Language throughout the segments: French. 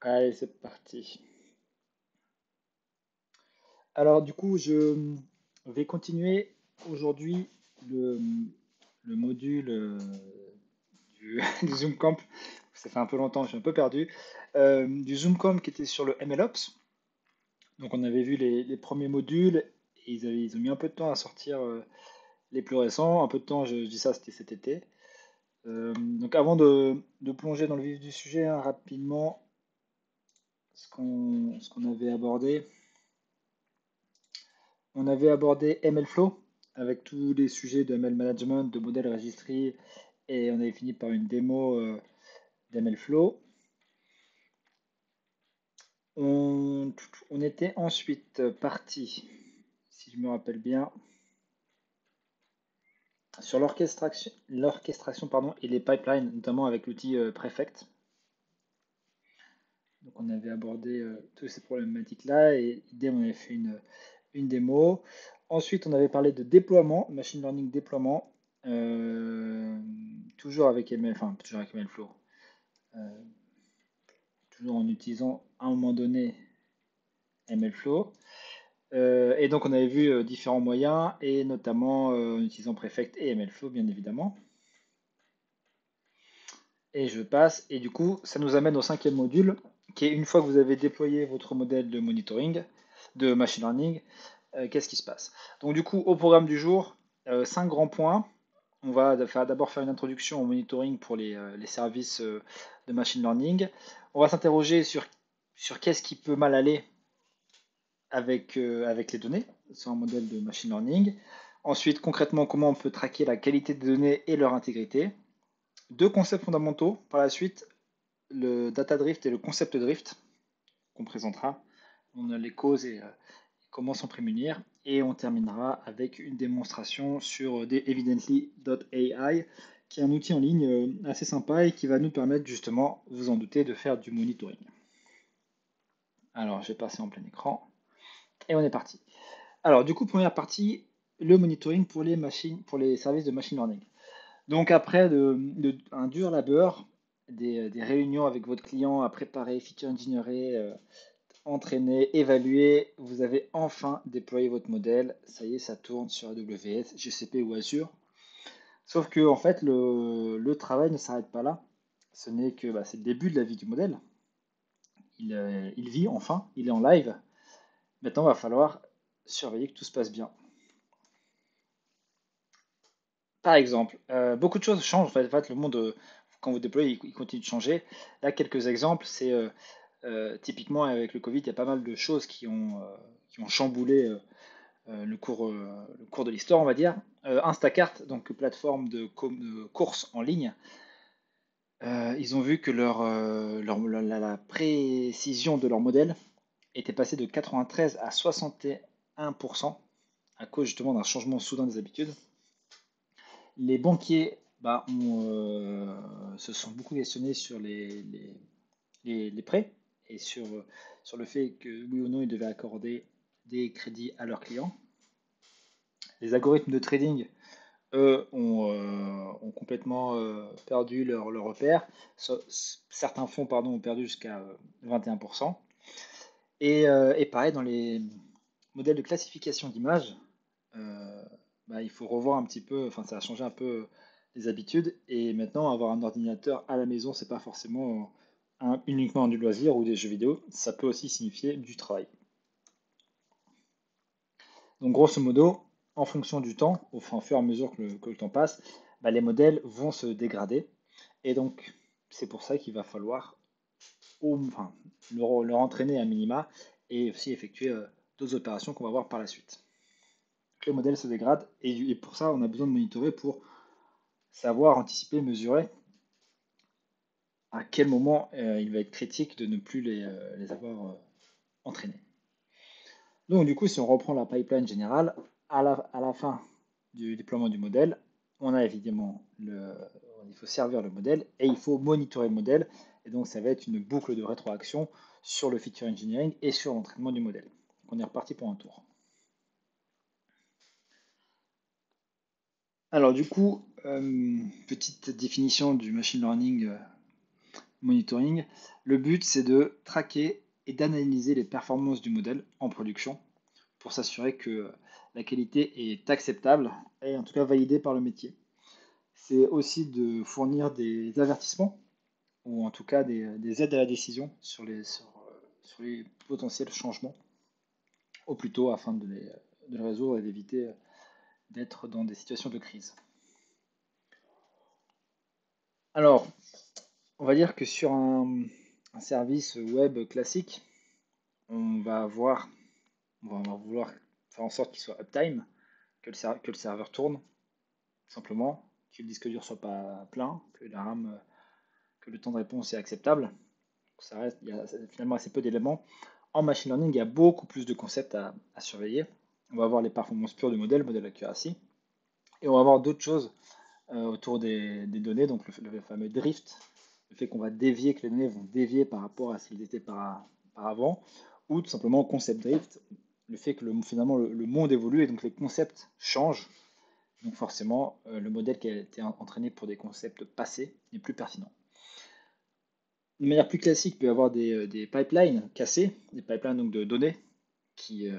Allez, c'est parti. Alors, du coup, je vais continuer aujourd'hui le, le module du Zoom Camp. Ça fait un peu longtemps, je suis un peu perdu. Du Zoom Camp qui était sur le MLOps. Donc, on avait vu les premiers modules et ils ont mis un peu de temps à sortir les plus récents. Un peu de temps, je dis ça, c'était cet été. Donc, avant de plonger dans le vif du sujet, hein, rapidement, ce qu'on avait abordé. On avait abordé MLflow avec tous les sujets de ML management, de modèles registry, et on avait fini par une démo d'MLflow. On, on était ensuite parti, si je me rappelle bien, sur l'orchestration et les pipelines, notamment avec l'outil Prefect. Donc on avait abordé toutes ces problématiques-là et idem, on avait fait une démo. Ensuite, on avait parlé de déploiement, machine learning déploiement, euh, toujours avec ML, enfin toujours avec MLflow, euh, toujours en utilisant à un moment donné MLflow. Et donc on avait vu différents moyens et notamment en utilisant Prefect et MLflow bien évidemment. Et je passe et du coup ça nous amène au cinquième module qui est une fois que vous avez déployé votre modèle de monitoring, de machine learning, qu'est-ce qui se passe? Donc du coup, au programme du jour, 5 grands points. On va d'abord faire une introduction au monitoring pour les services de machine learning. On va s'interroger sur qu'est-ce qui peut mal aller avec les données sur un modèle de machine learning. Ensuite, concrètement, comment on peut traquer la qualité des données et leur intégrité. Deux concepts fondamentaux. Par la suite, le data drift et le concept drift qu'on présentera. On a les causes et comment s'en prémunir. Et on terminera avec une démonstration sur des evidently.ai, qui est un outil en ligne assez sympa et qui va nous permettre justement, vous en doutez, de faire du monitoring. Alors, je vais passer en plein écran et on est parti. Alors, du coup, première partie, le monitoring pour les machines, pour les services de machine learning. Donc, après un dur labeur, des réunions avec votre client à préparer, feature engineer, entraîner, évaluer, vous avez enfin déployé votre modèle. Ça y est, ça tourne sur AWS, GCP ou Azure. Sauf que en fait, le travail ne s'arrête pas là. Ce n'est que c'est le début de la vie du modèle. Il vit enfin, il est en live. Maintenant, il va falloir surveiller que tout se passe bien. Par exemple, beaucoup de choses changent. En fait, le monde, quand vous déployez, il continue de changer. Là, quelques exemples, c'est typiquement avec le Covid, il y a pas mal de choses qui ont chamboulé le cours de l'histoire, on va dire. Instacart, donc plateforme de course en ligne, ils ont vu que la précision de leur modèle était passée de 93 à 61% à cause justement d'un changement soudain des habitudes. Les banquiers se sont beaucoup questionnés sur les prêts et sur le fait que oui ou non ils devaient accorder des crédits à leurs clients. Les algorithmes de trading, eux, ont complètement perdu leur repère. Certains fonds pardon, ont perdu jusqu'à 21%. Et pareil, dans les modèles de classification d'images, euh, il faut revoir un petit peu, enfin ça a changé un peu les habitudes. Et maintenant, avoir un ordinateur à la maison, c'est pas forcément uniquement du loisir ou des jeux vidéo, ça peut aussi signifier du travail. Donc grosso modo, en fonction du temps, au fur et à mesure que le temps passe, les modèles vont se dégrader. Et donc, c'est pour ça qu'il va falloir enfin, leur entraîner à minima et aussi effectuer d'autres opérations qu'on va voir par la suite. Donc, les modèles se dégradent et pour ça, on a besoin de monitorer pour savoir anticiper, mesurer à quel moment il va être critique de ne plus les avoir entraînés. Donc, du coup, si on reprend la pipeline générale, à la fin du déploiement du modèle, on a évidemment il faut servir le modèle et il faut monitorer le modèle. Et donc, ça va être une boucle de rétroaction sur le feature engineering et sur l'entraînement du modèle. Donc, on est reparti pour un tour. Alors, du coup, petite définition du machine learning monitoring. Le but, c'est de traquer et d'analyser les performances du modèle en production pour s'assurer que la qualité est acceptable et en tout cas validée par le métier. C'est aussi de fournir des avertissements ou en tout cas des aides à la décision sur les potentiels changements au plus tôt afin de les résoudre et d'éviter d'être dans des situations de crise. Alors, on va dire que sur un service web classique, on va vouloir faire en sorte qu'il soit uptime, que le serveur tourne, simplement, que le disque dur soit pas plein, que la RAM, que le temps de réponse est acceptable. Ça reste, il y a finalement assez peu d'éléments. En machine learning, il y a beaucoup plus de concepts à surveiller. On va voir les performances pures du modèle accuracy, et on va voir d'autres choses autour des données, donc le fameux drift, le fait qu'on va dévier, que les données vont dévier par rapport à ce qu'elles étaient par avant, ou tout simplement concept drift, le fait que finalement le monde évolue et donc les concepts changent. Donc forcément, le modèle qui a été entraîné pour des concepts passés n'est plus pertinent. De manière plus classique, il peut y avoir des pipelines cassés, des pipelines donc de données qui,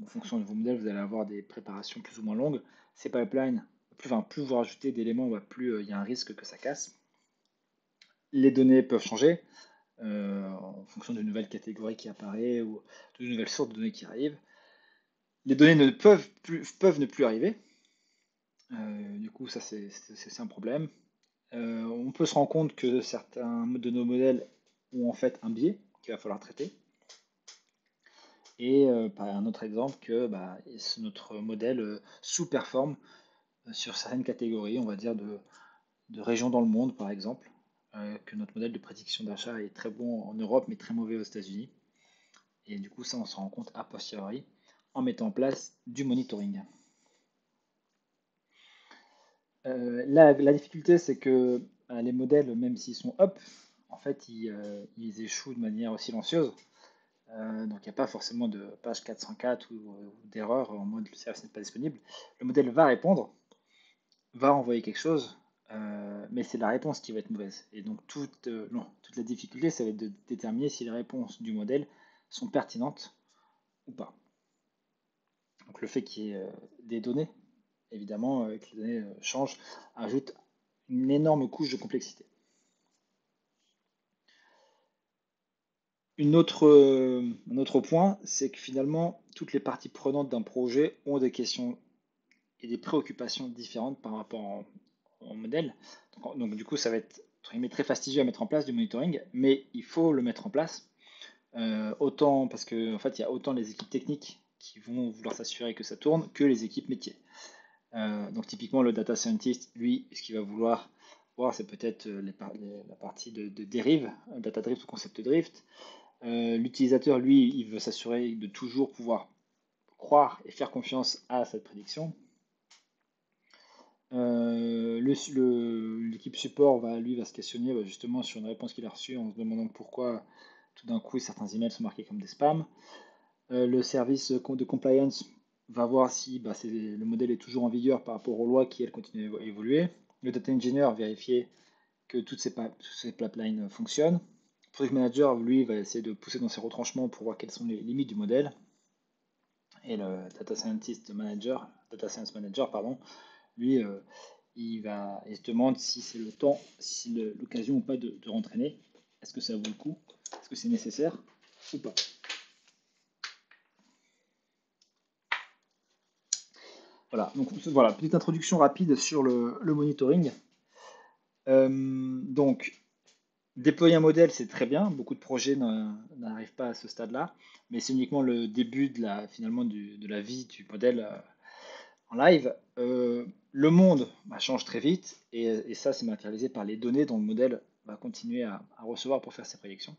en fonction de vos modèles, vous allez avoir des préparations plus ou moins longues. Ces pipelines, plus vous rajoutez d'éléments, plus il y a un risque que ça casse. Les données peuvent changer en fonction d'une nouvelle catégorie qui apparaît ou d'une nouvelle source de données qui arrive. Les données peuvent ne plus arriver. Du coup, ça c'est un problème. On peut se rendre compte que certains de nos modèles ont en fait un biais qu'il va falloir traiter. Et par un autre exemple que notre modèle sous-performe sur certaines catégories, on va dire de régions dans le monde par exemple, que notre modèle de prédiction d'achat est très bon en Europe mais très mauvais aux États-Unis. Et du coup ça on se rend compte a posteriori en mettant en place du monitoring. La difficulté c'est que les modèles, même s'ils sont up, en fait ils échouent de manière silencieuse. Donc il n'y a pas forcément de page 404 ou d'erreur en mode le service n'est pas disponible. Le modèle va répondre, va envoyer quelque chose, mais c'est la réponse qui va être mauvaise. Et donc toute la difficulté, ça va être de déterminer si les réponses du modèle sont pertinentes ou pas. Donc le fait qu'il y ait des données, évidemment, que les données changent, ajoute une énorme couche de complexité. Un autre point, c'est que finalement, toutes les parties prenantes d'un projet ont des questions et des préoccupations différentes par rapport au modèle. Donc, du coup, ça va être très fastidieux à mettre en place du monitoring, mais il faut le mettre en place. Autant parce que en fait, il y a autant les équipes techniques qui vont vouloir s'assurer que ça tourne que les équipes métiers. Donc typiquement, le data scientist, lui, ce qu'il va vouloir voir, c'est peut-être la partie de dérive, data drift ou concept drift. L'utilisateur, lui, il veut s'assurer de toujours pouvoir croire et faire confiance à cette prédiction. L'équipe support va se questionner justement sur une réponse qu'il a reçue en se demandant pourquoi tout d'un coup certains emails sont marqués comme des spams. Le service de compliance va voir si le modèle est toujours en vigueur par rapport aux lois qui elles continuent à évoluer. Le data engineer vérifier que toutes ces pipelines fonctionnent. Le product manager, lui, va essayer de pousser dans ses retranchements pour voir quelles sont les limites du modèle. Et le data science manager, lui, il se demande si c'est le temps, si c'est l'occasion ou pas de rentraîner. Est-ce que ça vaut le coup? Est-ce que c'est nécessaire ou pas? Voilà, donc voilà, petite introduction rapide sur le monitoring. Donc, déployer un modèle, c'est très bien. Beaucoup de projets n'arrivent pas à ce stade-là, mais c'est uniquement le début finalement de la vie du modèle en live. Le monde change très vite et ça, c'est matérialisé par les données dont le modèle va continuer à recevoir pour faire ses prédictions.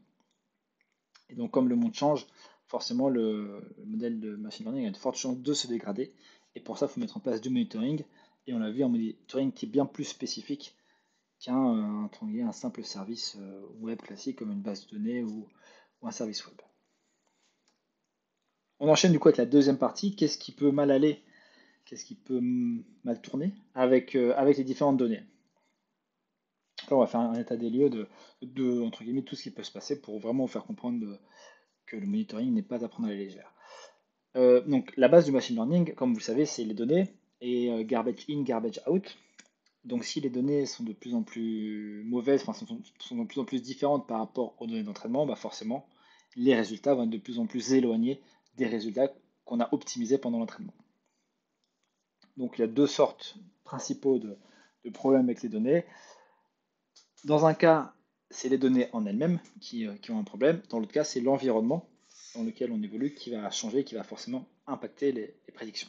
Et donc, comme le monde change, forcément, le modèle de machine learning a de fortes chances de se dégrader. Et pour ça, il faut mettre en place du monitoring. Et on l'a vu, un monitoring qui est bien plus spécifique qu'un simple service web classique comme une base de données ou un service web. On enchaîne du coup avec la deuxième partie. Qu'est-ce qui peut mal aller? Qu'est-ce qui peut mal tourner avec les différentes données? Là, on va faire un état des lieux entre guillemets, tout ce qui peut se passer pour vraiment vous faire comprendre que le monitoring n'est pas à prendre à la légère. Donc, la base du machine learning, comme vous le savez, c'est les données et garbage in, garbage out. Donc, si les données sont de plus en plus mauvaises, enfin, sont de plus en plus différentes par rapport aux données d'entraînement, bah forcément, les résultats vont être de plus en plus éloignés des résultats qu'on a optimisés pendant l'entraînement. Donc, il y a deux sortes principaux de problèmes avec les données. Dans un cas, c'est les données en elles-mêmes qui ont un problème. Dans l'autre cas, c'est l'environnement dans lequel on évolue qui va changer, qui va forcément impacter les prédictions.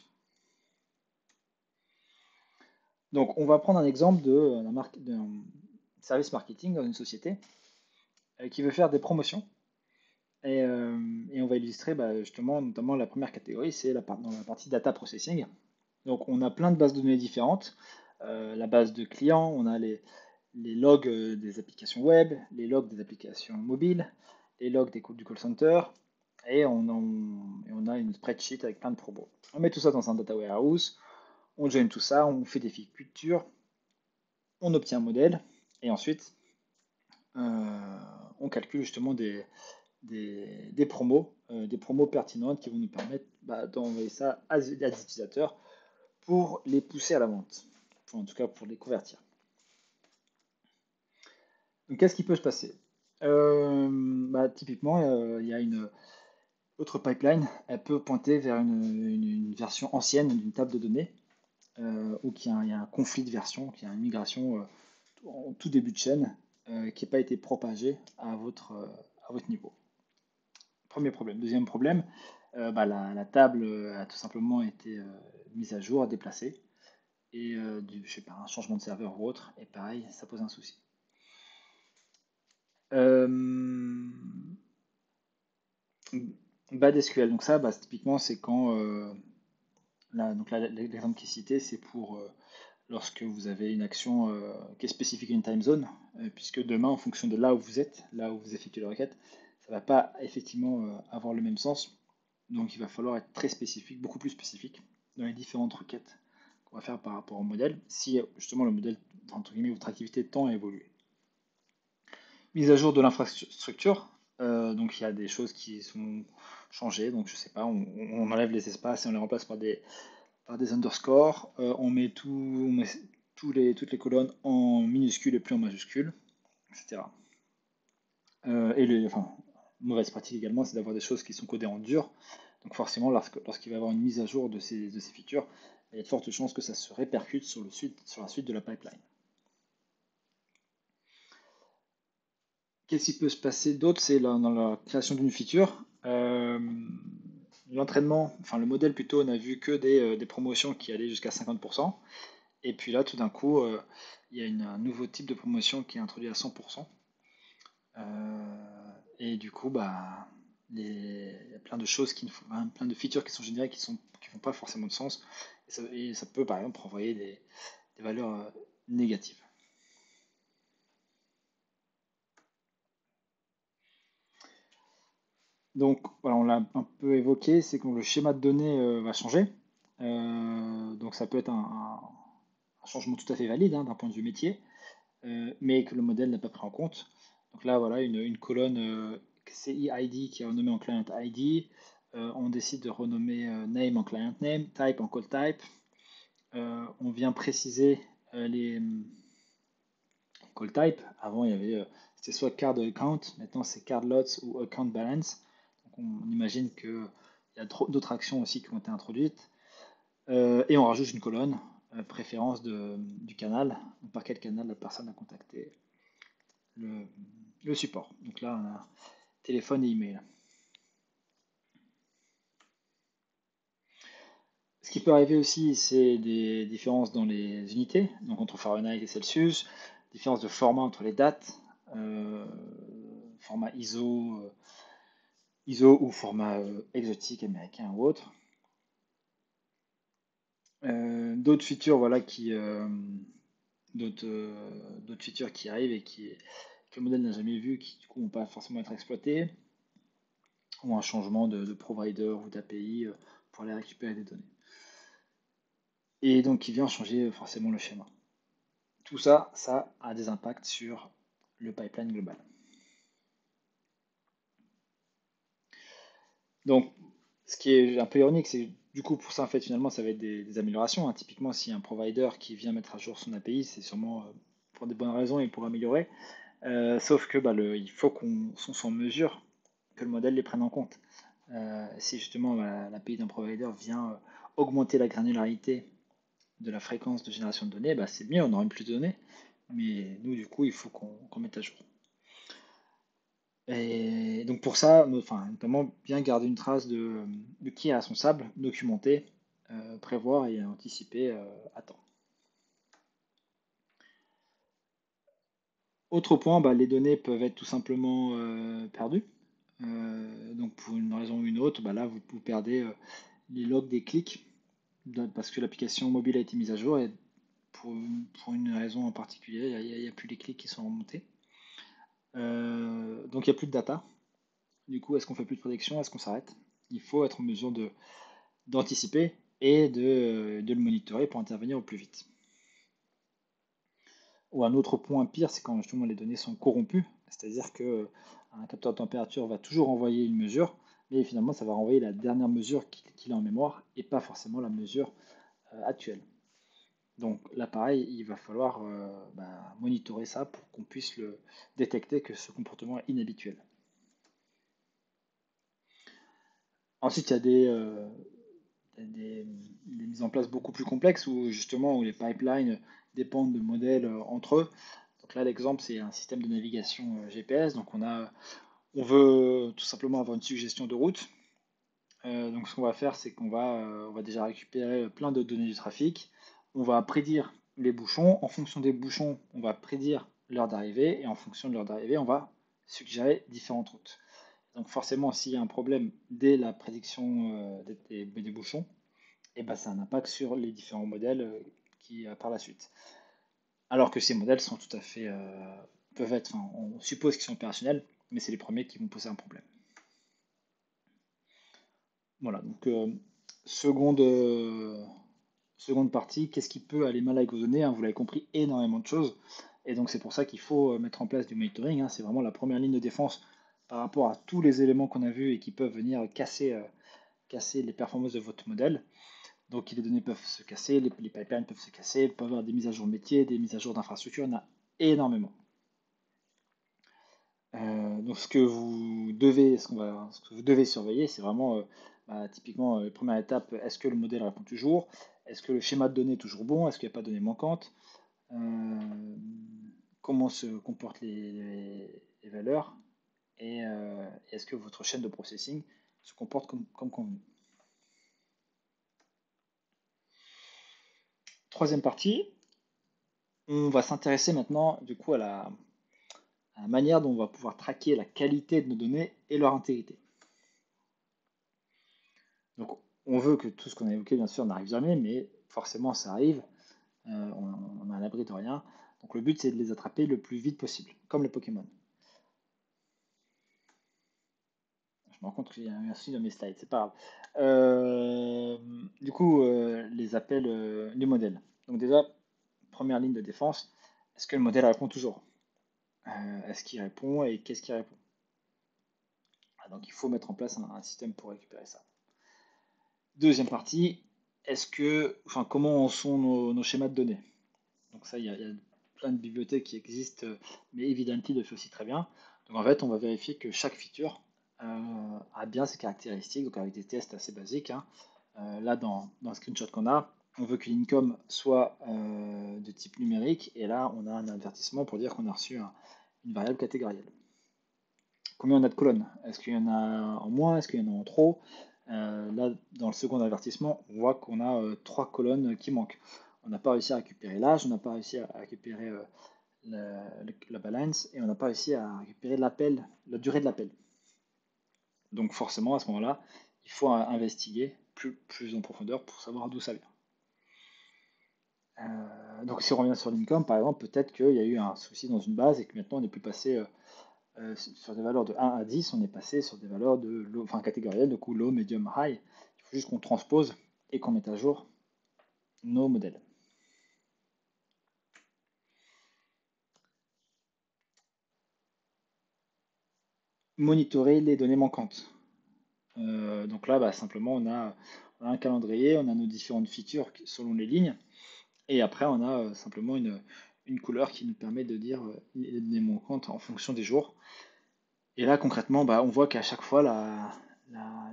Donc, on va prendre un exemple d'un service marketing dans une société qui veut faire des promotions. Et on va illustrer justement, notamment la première catégorie, c'est dans la partie data processing. Donc, on a plein de bases de données différentes. La base de clients, on a les logs des applications web, les logs des applications mobiles, les logs du call center, et on a une spreadsheet avec plein de promos. On met tout ça dans un data warehouse, on join tout ça, on fait des features, on obtient un modèle, et ensuite on calcule justement des promos pertinentes qui vont nous permettre d'envoyer ça à des utilisateurs pour les pousser à la vente, en tout cas pour les convertir. Donc qu'est-ce qui peut se passer? Typiquement, il y a une autre pipeline, elle peut pointer vers une version ancienne d'une table de données, ou il y a un conflit de version, qu'il y a une migration en tout début de chaîne qui n'a pas été propagée à votre niveau. Premier problème. Deuxième problème, la table a tout simplement été mise à jour, déplacée, et je sais pas, un changement de serveur ou autre, et pareil, ça pose un souci. Euh, Bad SQL, donc ça, typiquement, c'est quand, donc là, l'exemple qui est cité, c'est pour lorsque vous avez une action qui est spécifique à une time zone, puisque demain, en fonction de là où vous êtes, là où vous effectuez la requête, ça ne va pas effectivement avoir le même sens. Donc il va falloir être très spécifique, beaucoup plus spécifique dans les différentes requêtes qu'on va faire par rapport au modèle, si justement le modèle, entre guillemets, votre activité tend à évoluer. Mise à jour de l'infrastructure, donc il y a des choses qui sont changées, donc je sais pas, on enlève les espaces et on les remplace par des underscores, on met toutes les colonnes en minuscules et plus en majuscules, etc. Mauvaise pratique également, c'est d'avoir des choses qui sont codées en dur. Donc forcément, lorsqu'il va y avoir une mise à jour de ces features, il y a de fortes chances que ça se répercute sur la suite de la pipeline. Qu'est-ce qui peut se passer d'autre? C'est dans la création d'une feature. L'entraînement, enfin le modèle plutôt, n'a vu que des promotions qui allaient jusqu'à 50%. Et puis là, tout d'un coup, il y a un nouveau type de promotion qui est introduit à 100%. Et du coup, il y a plein de choses plein de features qui sont générées qui font pas forcément de sens. Et ça peut par exemple envoyer des valeurs négatives. Donc voilà, on l'a un peu évoqué, c'est que le schéma de données va changer. Donc ça peut être un changement tout à fait valide, hein, d'un point de vue métier, mais que le modèle n'a pas pris en compte. Donc là, voilà, une colonne CID qui est renommée en client ID. On décide de renommer name en client name, type en call type. On vient préciser les call type. Avant, c'était soit card account, maintenant c'est card lots ou account balance. Donc on imagine qu'il y a d'autres actions aussi qui ont été introduites. Et on rajoute une colonne, préférence du canal, donc par quel canal la personne a contacté le support. Donc là, on a téléphone et email. Ce qui peut arriver aussi, c'est des différences dans les unités, donc entre Fahrenheit et Celsius, différence de format entre les dates, euh, format ISO ou format exotique américain ou autre. D'autres features, voilà, d'autres features qui arrivent et que le modèle n'a jamais vu, qui du coup vont pas forcément être exploitées, ou un changement de provider ou d'API pour aller récupérer des données. Et donc qui vient changer forcément le schéma. Tout ça, ça a des impacts sur le pipeline global. Donc, ce qui est un peu ironique, c'est du coup pour ça en fait finalement ça va être des améliorations, hein. Typiquement, si un provider qui vient mettre à jour son API, c'est sûrement pour des bonnes raisons et pour améliorer. Sauf que il faut qu'on soit en mesure que le modèle les prenne en compte. Si justement l'API d'un provider vient augmenter la granularité de la fréquence de génération de données, c'est mieux, on aura plus de données. Mais nous, du coup, il faut qu'on mette à jour. Et donc pour ça, notamment bien garder une trace de qui est responsable, documenter, prévoir et anticiper à temps. Autre point, les données peuvent être tout simplement perdues. Donc pour une raison ou une autre, là vous perdez les logs des clics parce que l'application mobile a été mise à jour et pour une raison en particulier, il n'y a plus les clics qui sont remontés. Donc il n'y a plus de data. Du coup, est-ce qu'on fait plus de prédiction? Est-ce qu'on s'arrête? Il faut être en mesure d'anticiper et de le monitorer pour intervenir au plus vite. Ou un autre point pire, c'est quand justement les données sont corrompues, c'est-à-dire que un capteur de température va toujours envoyer une mesure, mais finalement ça va renvoyer la dernière mesure qu'il a en mémoire et pas forcément la mesure actuelle. Donc là pareil, il va falloir monitorer ça pour qu'on puisse le détecter que ce comportement est inhabituel. Ensuite, il y a des mises en place beaucoup plus complexes où justement où les pipelines dépendent de modèles entre eux. Donc là, l'exemple, c'est un système de navigation GPS. Donc on veut tout simplement avoir une suggestion de route. Donc ce qu'on va faire, c'est on va déjà récupérer plein de données du trafic. On va prédire les bouchons. En fonction des bouchons, on va prédire l'heure d'arrivée. Et en fonction de l'heure d'arrivée, on va suggérer différentes routes. Donc forcément, s'il y a un problème dès la prédiction des bouchons, ça a un impact sur les différents modèles par la suite. Alors que ces modèles sont tout à fait peuvent être, on suppose qu'ils sont opérationnels, mais c'est les premiers qui vont poser un problème. Voilà, donc seconde partie, qu'est-ce qui peut aller mal avec vos données, hein? Vous l'avez compris, énormément de choses. Et donc c'est pour ça qu'il faut mettre en place du monitoring, hein. C'est vraiment la première ligne de défense par rapport à tous les éléments qu'on a vus et qui peuvent venir casser les performances de votre modèle. Donc les données peuvent se casser, les pipelines peuvent se casser, il peut y avoir des mises à jour métiers, des mises à jour d'infrastructure, il y en a énormément. Donc ce que vous devez surveiller, c'est vraiment typiquement première étape, est-ce que le modèle répond toujours? Est-ce que le schéma de données est toujours bon? Est-ce qu'il n'y a pas de données manquantes? Euh, Comment se comportent les valeurs? Et est-ce que votre chaîne de processing se comporte comme convenu? Troisième partie, on va s'intéresser maintenant du coup à la manière dont on va pouvoir traquer la qualité de nos données et leur intégrité. Donc, on veut que tout ce qu'on a évoqué, bien sûr, n'arrive jamais, mais forcément, ça arrive. On est à l'abri de rien. Donc, le but, c'est de les attraper le plus vite possible, comme les Pokémon. Je me rends compte qu'il y a un souci dans mes slides, c'est pas grave. Du coup, les appels du modèle. Donc, déjà, première ligne de défense, est-ce que le modèle répond toujours? Est-ce qu'il répond et qu'est-ce qu'il répond? Donc, il faut mettre en place un système pour récupérer ça. Deuxième partie, comment sont nos schémas de données? Donc ça, il y a plein de bibliothèques qui existent, mais Evidently le fait aussi très bien. Donc en fait, on va vérifier que chaque feature a bien ses caractéristiques, donc avec des tests assez basiques, hein. Là, dans le screenshot qu'on a, on veut que l'income soit de type numérique, et là, on a un avertissement pour dire qu'on a reçu une variable catégorielle. Combien on a de colonnes? Est-ce qu'il y en a en moins? Est-ce qu'il y en a en trop? Là, dans le second avertissement, on voit qu'on a 3 colonnes qui manquent. On n'a pas réussi à récupérer l'âge, on n'a pas réussi à récupérer la balance et on n'a pas réussi à récupérer l'appel, la durée de l'appel. Donc forcément, à ce moment-là, il faut investiguer plus en profondeur pour savoir d'où ça vient. Donc si on revient sur l'income, par exemple, peut-être qu'il y a eu un souci dans une base et que maintenant on n'est plus passé sur des valeurs de 1 à 10, on est passé sur des valeurs de low, enfin catégorielles, du coup low, medium, high. Il faut juste qu'on transpose et qu'on mette à jour nos modèles. monitorer les données manquantes. Donc là, simplement, on a un calendrier, on a nos différentes features selon les lignes, et après, on a simplement une couleur qui nous permet de dire les données manquantes en fonction des jours. Et là, concrètement, on voit qu'à chaque fois,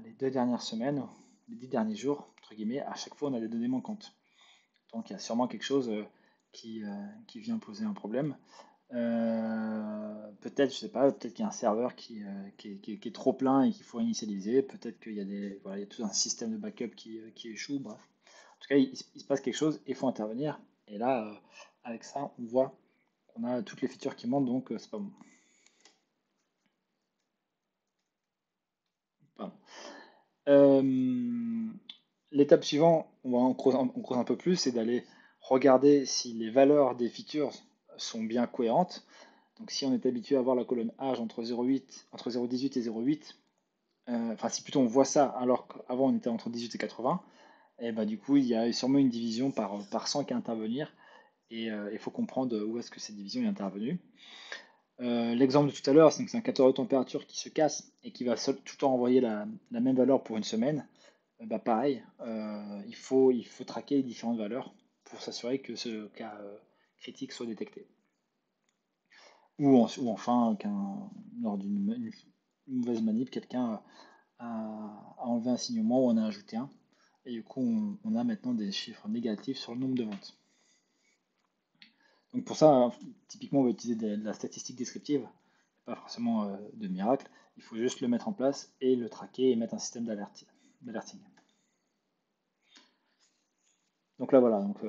les 2 dernières semaines, les 10 derniers jours, entre guillemets, à chaque fois, on a des données manquantes. Donc, il y a sûrement quelque chose qui vient poser un problème. Peut-être, je sais pas, peut-être qu'il y a un serveur qui est trop plein et qu'il faut initialiser. Peut-être qu'il y a voilà, il y a tout un système de backup qui échoue. Bref. En tout cas, il se passe quelque chose et il faut intervenir. Et là, avec ça, on voit qu'on a toutes les features qui manquent, donc c'est pas bon. Pardon. Euh, L'étape suivante, on creuse un peu plus, c'est d'aller regarder si les valeurs des features sont bien cohérentes. Donc si on est habitué à voir la colonne âge entre 0,8, entre 0,18 et 0,8, enfin si plutôt on voit ça alors qu'avant on était entre 18 et 80, et bah du coup il y a sûrement une division par 100 qui est à intervenir et il faut comprendre où est-ce que cette division est intervenue. L'exemple de tout à l'heure, c'est un capteur de température qui se casse et qui va tout le temps envoyer la même valeur pour une semaine. Pareil, il faut traquer les différentes valeurs pour s'assurer que ce cas critique soit détecté. Ou enfin, lors d'une mauvaise manip, quelqu'un a enlevé un signement ou en a ajouté un. Et du coup, on a maintenant des chiffres négatifs sur le nombre de ventes. Donc pour ça, typiquement, on va utiliser de la statistique descriptive. Pas forcément de miracle. Il faut juste le mettre en place et le traquer et mettre un système d'alerting. Donc là, voilà. Donc,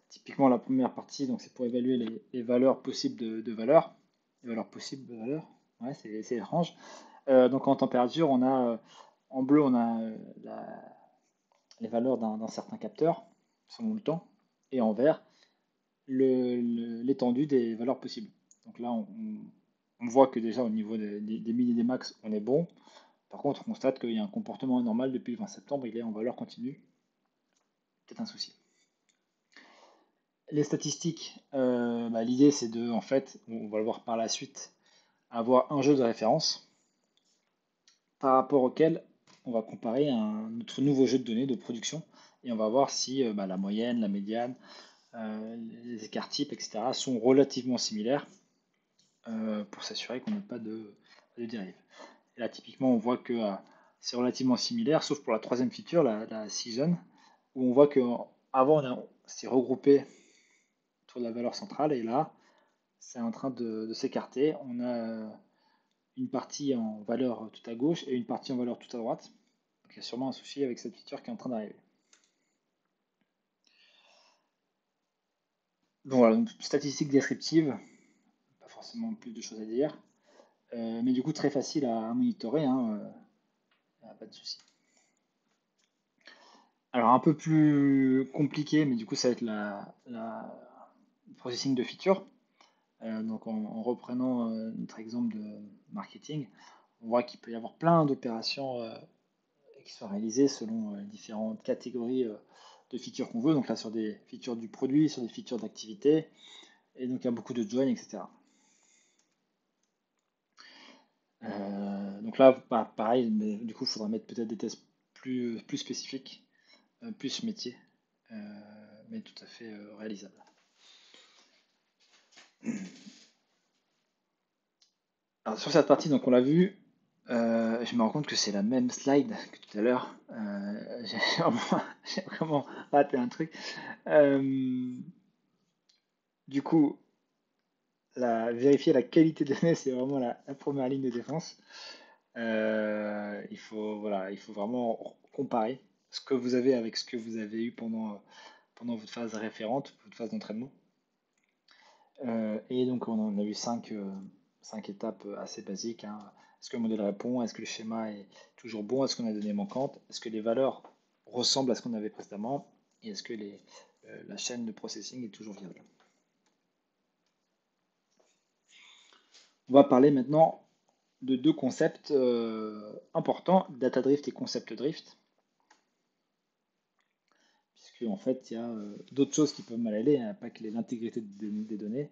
typiquement, la première partie, donc c'est pour évaluer les valeurs possibles de valeurs. Les valeurs possibles de valeurs. Ouais, c'est étrange. Donc en température, en bleu, on a les valeurs d'un certain capteur selon le temps, et en vert, l'étendue des valeurs possibles. Donc là, on voit que déjà au niveau des min et des max, on est bon. Par contre, on constate qu'il y a un comportement anormal depuis le 20 septembre, il est en valeur continue. Peut-être un souci. Les statistiques, l'idée c'est en fait, on va le voir par la suite, avoir un jeu de référence par rapport auquel on va comparer notre nouveau jeu de données de production et on va voir si la moyenne, la médiane, les écarts types, etc. sont relativement similaires pour s'assurer qu'on n'a pas de dérive. Et là, typiquement, on voit que c'est relativement similaire, sauf pour la troisième feature, la season, où on voit que avant c'est regroupé autour de la valeur centrale, et là, c'est en train de s'écarter. On a une partie en valeur tout à gauche et une partie en valeur tout à droite. Donc, il y a sûrement un souci avec cette feature qui est en train d'arriver. Donc voilà, donc, statistique descriptive, pas forcément plus de choses à dire, mais du coup très facile à monitorer, hein, pas de souci. Alors un peu plus compliqué, mais du coup ça va être la processing de features. Donc en reprenant notre exemple de marketing, on voit qu'il peut y avoir plein d'opérations qui sont réalisées selon les différentes catégories de features qu'on veut. Donc là sur des features du produit, sur des features d'activité, et donc il y a beaucoup de join, etc. Donc là, pareil, mais du coup, il faudra mettre peut-être des tests plus spécifiques, plus métier, mais tout à fait réalisable. Alors, sur cette partie, donc on l'a vu, je me rends compte que c'est la même slide que tout à l'heure. J'ai vraiment raté un truc. Euh, du coup, vérifier la qualité de données, c'est vraiment la première ligne de défense. Voilà, il faut vraiment comparer ce que vous avez avec ce que vous avez eu pendant votre phase référente, votre phase d'entraînement. Et donc, on en a eu cinq étapes assez basiques, hein. Est-ce que le modèle répond? Est-ce que le schéma est toujours bon? Est-ce qu'on a des données manquantes? Est-ce que les valeurs ressemblent à ce qu'on avait précédemment? Et est-ce que la chaîne de processing est toujours viable? On va parler maintenant de deux concepts importants, data drift et concept drift, puisque en fait, il y a d'autres choses qui peuvent mal aller, hein, pas que l'intégrité des données.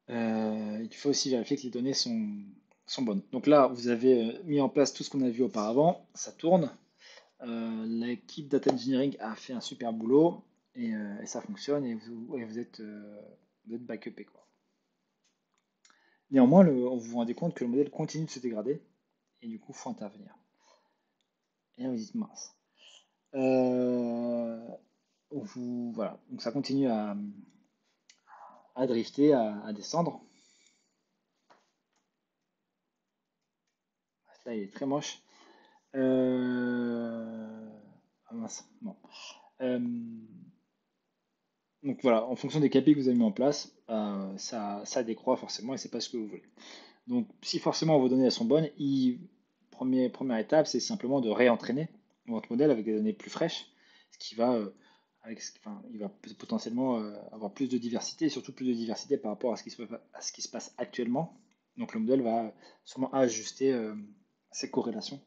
Il faut aussi vérifier que les données sont bonnes. Donc là, vous avez mis en place tout ce qu'on a vu auparavant, ça tourne. L'équipe Data Engineering a fait un super boulot et ça fonctionne et vous êtes backupé, quoi. Néanmoins, vous vous rendez compte que le modèle continue de se dégrader et du coup, il faut intervenir. Et là, vous dites mince. Euh, voilà, donc ça continue à drifter, à descendre. Là, il est très moche. Ah mince, bon. Euh, donc voilà, en fonction des KPI que vous avez mis en place, ça décroît forcément et c'est pas ce que vous voulez. Donc si forcément vos données elles sont bonnes, première étape, c'est simplement de réentraîner votre modèle avec des données plus fraîches, ce qui va, enfin, il va potentiellement avoir plus de diversité et surtout plus de diversité par rapport à ce qui se passe actuellement. Donc le modèle va sûrement ajuster ses corrélations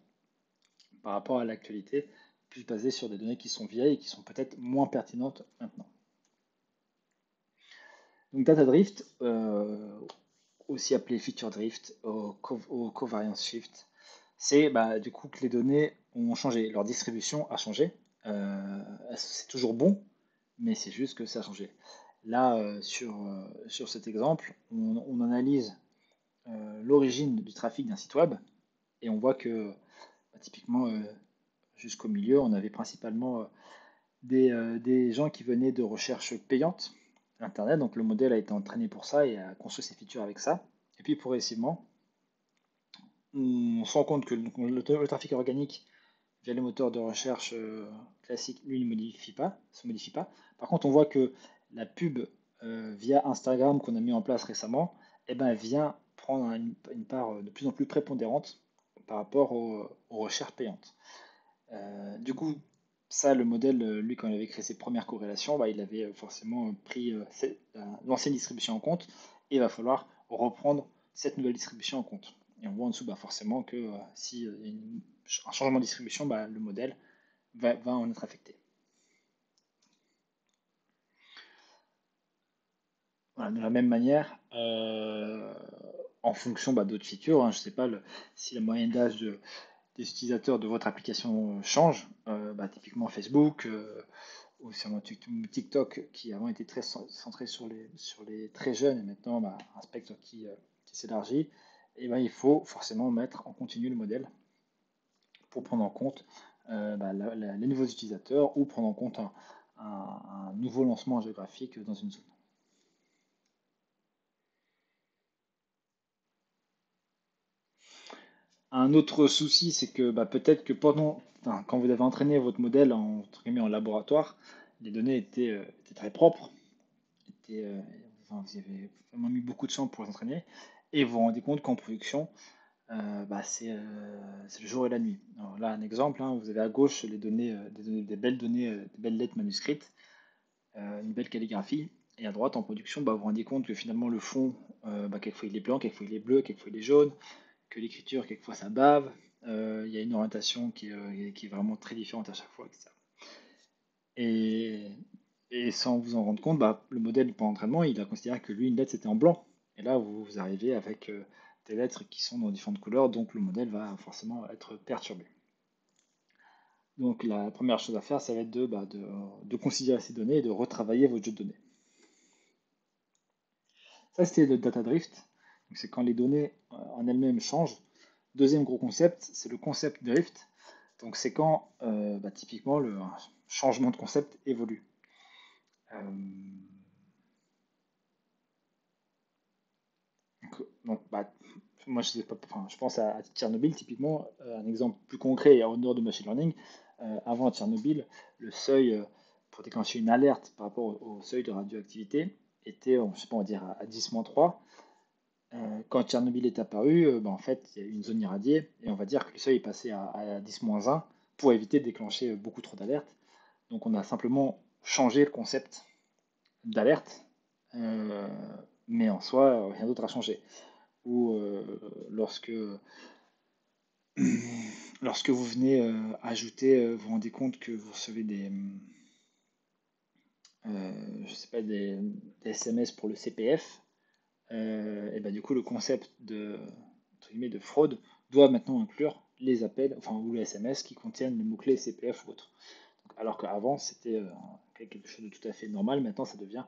par rapport à l'actualité, plus basé sur des données qui sont vieilles et qui sont peut-être moins pertinentes maintenant. Donc data drift, aussi appelé feature drift ou covariance shift, c'est du coup que les données ont changé, leur distribution a changé. C'est toujours bon, mais c'est juste que ça a changé. Là, sur cet exemple, on analyse l'origine du trafic d'un site web et on voit que typiquement jusqu'au milieu, on avait principalement des gens qui venaient de recherches payantes Internet, donc le modèle a été entraîné pour ça et a construit ses features avec ça. Et puis progressivement, on se rend compte que le trafic organique via les moteurs de recherche classiques, lui, ne se modifie pas. Par contre, on voit que la pub via Instagram qu'on a mis en place récemment, eh ben, vient prendre une part de plus en plus prépondérante par rapport aux recherches payantes. Du coup, ça, le modèle, lui, quand il avait créé ses premières corrélations, il avait forcément pris l'ancienne distribution en compte et il va falloir reprendre cette nouvelle distribution en compte. Et on voit en dessous forcément que si y a un changement de distribution, le modèle va en être affecté. Voilà, de la même manière, en fonction d'autres features, je ne sais pas si la moyenne d'âge des utilisateurs de votre application change, typiquement Facebook, ou sur TikTok qui avant était très centré sur les très jeunes et maintenant un spectre qui s'élargit, et il faut forcément mettre en continu le modèle pour prendre en compte les nouveaux utilisateurs ou prendre en compte un nouveau lancement géographique dans une zone. Un autre souci, c'est que peut-être que quand vous avez entraîné votre modèle en laboratoire, les données étaient très propres, vous avez vraiment mis beaucoup de temps pour les entraîner, et vous vous rendez compte qu'en production, c'est le jour et la nuit. Alors là, un exemple, vous avez à gauche des belles données, des belles lettres manuscrites, une belle calligraphie, et à droite, en production, vous vous rendez compte que finalement le fond, quelquefois il est blanc, quelquefois il est bleu, quelquefois il est jaune, que l'écriture, quelquefois ça bave, il y a une orientation qui est vraiment très différente à chaque fois, etc. Et, et sans vous en rendre compte, le modèle pendant l'entraînement, il a considéré que lui, une lettre, c'était en blanc. Et là, vous arrivez avec des lettres qui sont dans différentes couleurs, donc le modèle va forcément être perturbé. Donc la première chose à faire, ça va être de considérer ces données et de retravailler votre jeu de données. Ça, c'était le data drift. Donc, c'est quand les données en elles-mêmes changent. Deuxième gros concept, c'est le concept drift. Donc, c'est quand typiquement le changement de concept évolue. Euh, donc, moi, je, sais pas, enfin, je pense à Tchernobyl, typiquement, un exemple plus concret et en dehors de machine learning. Avant Tchernobyl, le seuil pour déclencher une alerte par rapport au seuil de radioactivité était, je sais pas, on va dire à 10-3. Quand Tchernobyl est apparu, en fait, il y a eu une zone irradiée et on va dire que le seuil est passé à 10-1 pour éviter de déclencher beaucoup trop d'alertes. Donc on a simplement changé le concept d'alerte, euh, mais en soi, rien d'autre a changé. Ou lorsque vous venez ajouter, vous vous rendez compte que vous recevez je sais pas, des SMS pour le CPF, et du coup le concept de entre guillemets, de fraude doit maintenant inclure les appels, enfin, ou les SMS qui contiennent les mots-clés CPF ou autre. Donc, alors qu'avant, c'était quelque chose de tout à fait normal, maintenant ça devient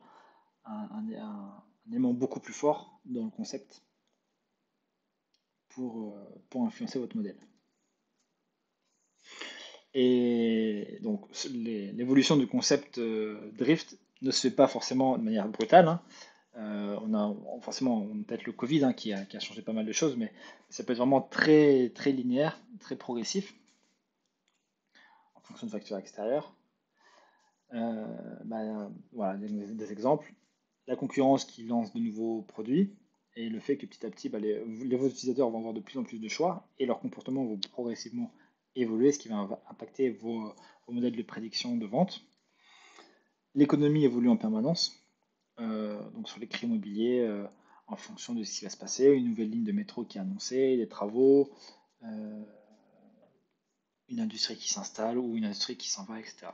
un élément beaucoup plus fort dans le concept pour influencer votre modèle. Et donc l'évolution du concept drift ne se fait pas forcément de manière brutale, hein. Forcément, on a peut-être le Covid, hein, qui a changé pas mal de choses, mais ça peut être vraiment très, très linéaire, très progressif, en fonction de facteurs extérieurs. Voilà, des exemples. La concurrence qui lance de nouveaux produits et le fait que petit à petit, vos utilisateurs vont avoir de plus en plus de choix et leurs comportements vont progressivement évoluer, ce qui va impacter vos modèles de prédiction de vente. L'économie évolue en permanence, donc sur les prix immobiliers, en fonction de ce qui va se passer, une nouvelle ligne de métro qui est annoncée, des travaux, euh, une industrie qui s'installe ou une industrie qui s'en va, etc.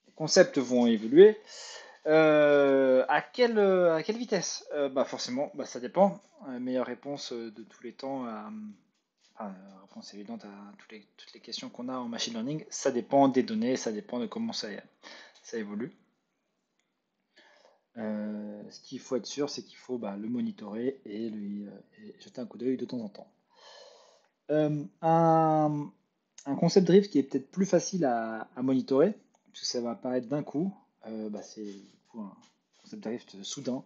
Les concepts vont évoluer. À quelle vitesse? Forcément, ça dépend. Meilleure réponse de tous les temps, réponse évidente à toutes les questions qu'on a en machine learning, ça dépend des données, ça dépend de comment ça évolue. Ce qu'il faut être sûr, c'est qu'il faut le monitorer et jeter un coup d'œil de temps en temps. Euh, un, un concept drift qui est peut-être plus facile à monitorer, parce que ça va apparaître d'un coup, c'est du coup un concept drift soudain,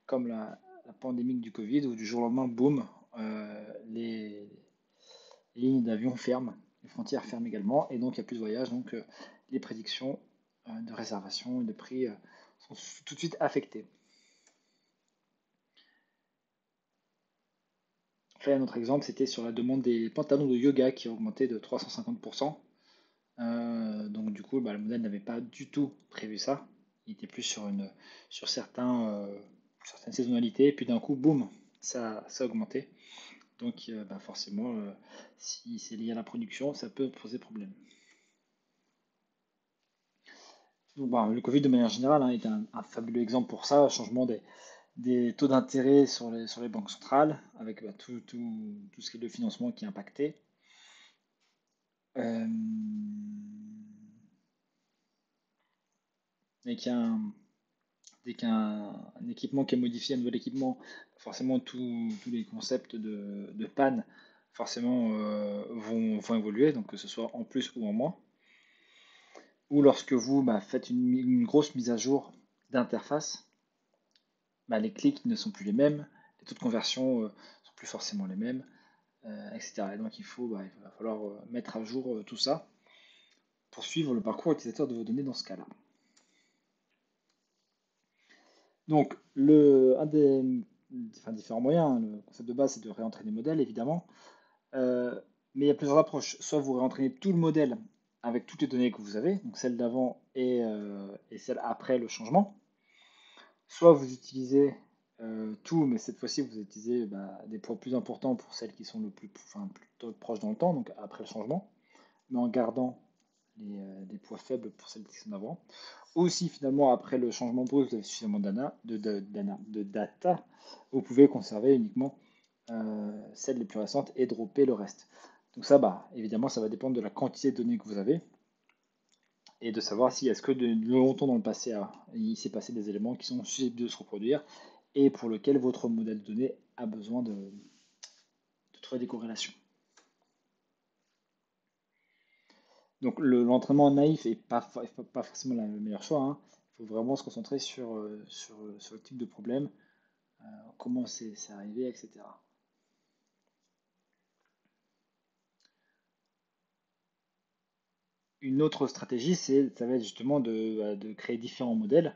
comme la pandémie du Covid, où du jour au lendemain, boum, les lignes d'avion ferment, les frontières ferment également, et donc il n'y a plus de voyages, donc les prédictions de réservation et de prix sont tout de suite affectées. Après, un autre exemple, c'était sur la demande des pantalons de yoga qui a augmenté de 350%. Donc du coup, le modèle n'avait pas du tout prévu ça. Il était plus sur certaines saisonnalités, et puis d'un coup, boum, ça a augmenté. Donc forcément, si c'est lié à la production, ça peut poser problème. Donc, le Covid, de manière générale, hein, est un fabuleux exemple pour ça, changement des taux d'intérêt sur les banques centrales, avec tout ce qui est le financement qui est impacté. Euh, et qu'il y a dès qu'un équipement qui est modifié, un nouvel équipement, forcément tous les concepts de panne forcément vont évoluer, donc que ce soit en plus ou en moins. Ou lorsque vous faites une grosse mise à jour d'interface, les clics ne sont plus les mêmes, les taux de conversion sont plus forcément les mêmes, etc. Et donc il va falloir mettre à jour tout ça pour suivre le parcours utilisateur de vos données dans ce cas-là. Donc, un des différents moyens, hein, le concept de base, c'est de réentraîner le modèle, évidemment. Mais il y a plusieurs approches. Soit vous réentraînez tout le modèle avec toutes les données que vous avez, donc celles d'avant et celles après le changement. Soit vous utilisez tout, mais cette fois-ci, vous utilisez des poids plus importants pour celles qui sont plutôt proches dans le temps, donc après le changement, mais en gardant des poids faibles pour celles qui sont d'avant. Ou si finalement, après le changement brut, vous avez suffisamment de data, vous pouvez conserver uniquement celles les plus récentes et dropper le reste. Donc ça, évidemment, ça va dépendre de la quantité de données que vous avez et de savoir si est-ce que de longtemps dans le passé, il s'est passé des éléments qui sont susceptibles de se reproduire et pour lesquels votre modèle de données a besoin de trouver des corrélations. Donc l'entraînement naïf n'est pas forcément le meilleur choix, hein. Il faut vraiment se concentrer sur le type de problème, comment c'est arrivé, etc. Une autre stratégie, ça va être justement de créer différents modèles.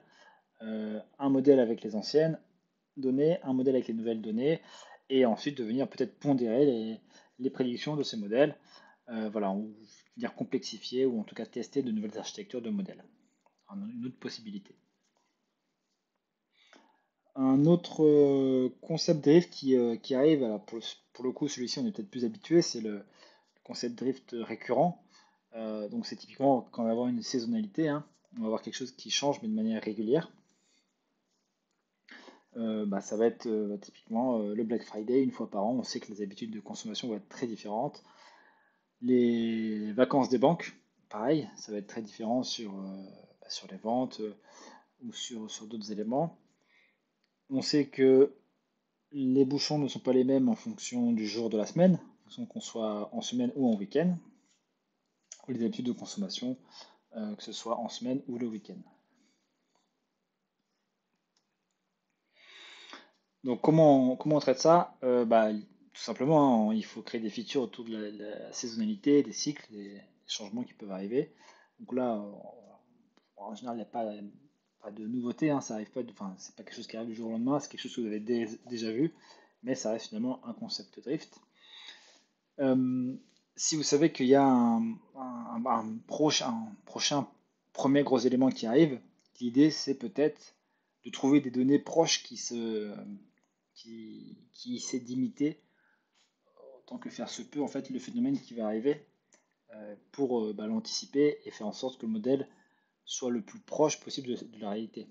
Un modèle avec les anciennes données, un modèle avec les nouvelles données, et ensuite de venir peut-être pondérer les prédictions de ces modèles, ou dire complexifier ou en tout cas tester de nouvelles architectures de modèles. Une autre possibilité. Un autre concept drift qui arrive, alors pour le coup celui-ci on est peut-être plus habitué, c'est le concept drift récurrent. Donc c'est typiquement quand on va avoir une saisonnalité, hein, on va avoir quelque chose qui change mais de manière régulière. Ça va être typiquement le Black Friday une fois par an. On sait que les habitudes de consommation vont être très différentes. Les vacances des banques, pareil, ça va être très différent sur les ventes ou sur d'autres éléments. On sait que les bouchons ne sont pas les mêmes en fonction du jour de la semaine, en fonction qu'on soit en semaine ou en week-end, ou les habitudes de consommation, que ce soit en semaine ou le week-end. Donc comment on traite ça? Tout simplement, hein, il faut créer des features autour de la saisonnalité, des cycles, des changements qui peuvent arriver. Donc là, en général, il n'y a pas de nouveauté, hein, ça arrive pas, enfin, c'est pas quelque chose qui arrive du jour au lendemain, c'est quelque chose que vous avez déjà vu, mais ça reste finalement un concept drift. Euh, Si vous savez qu'il y a un prochain premier gros élément qui arrive, l'idée c'est peut-être de trouver des données proches qui essaient d'imiter autant que faire se peut en fait le phénomène qui va arriver pour l'anticiper et faire en sorte que le modèle soit le plus proche possible de la réalité.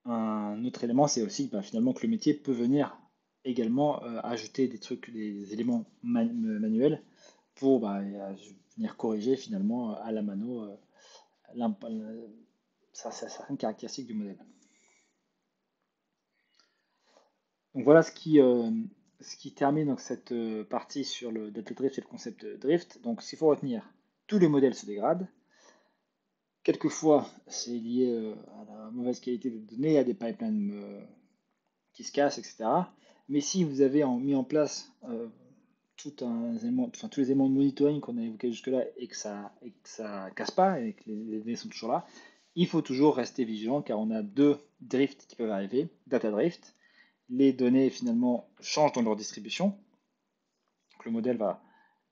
Un autre élément, c'est aussi finalement que le métier peut venir également ajouter des trucs, des éléments manuels pour venir corriger finalement à la mano certaines caractéristiques du modèle. Donc voilà ce qui termine donc, cette partie sur le data drift et le concept drift. Donc s'il faut retenir, tous les modèles se dégradent. Quelquefois, c'est lié à la mauvaise qualité des données, à des pipelines qui se cassent, etc. Mais si vous avez mis en place tous les éléments de monitoring qu'on a évoqués jusque-là et que ça casse pas et que les données sont toujours là, il faut toujours rester vigilant car on a deux drifts qui peuvent arriver. Data drift, les données finalement changent dans leur distribution. Donc, le modèle va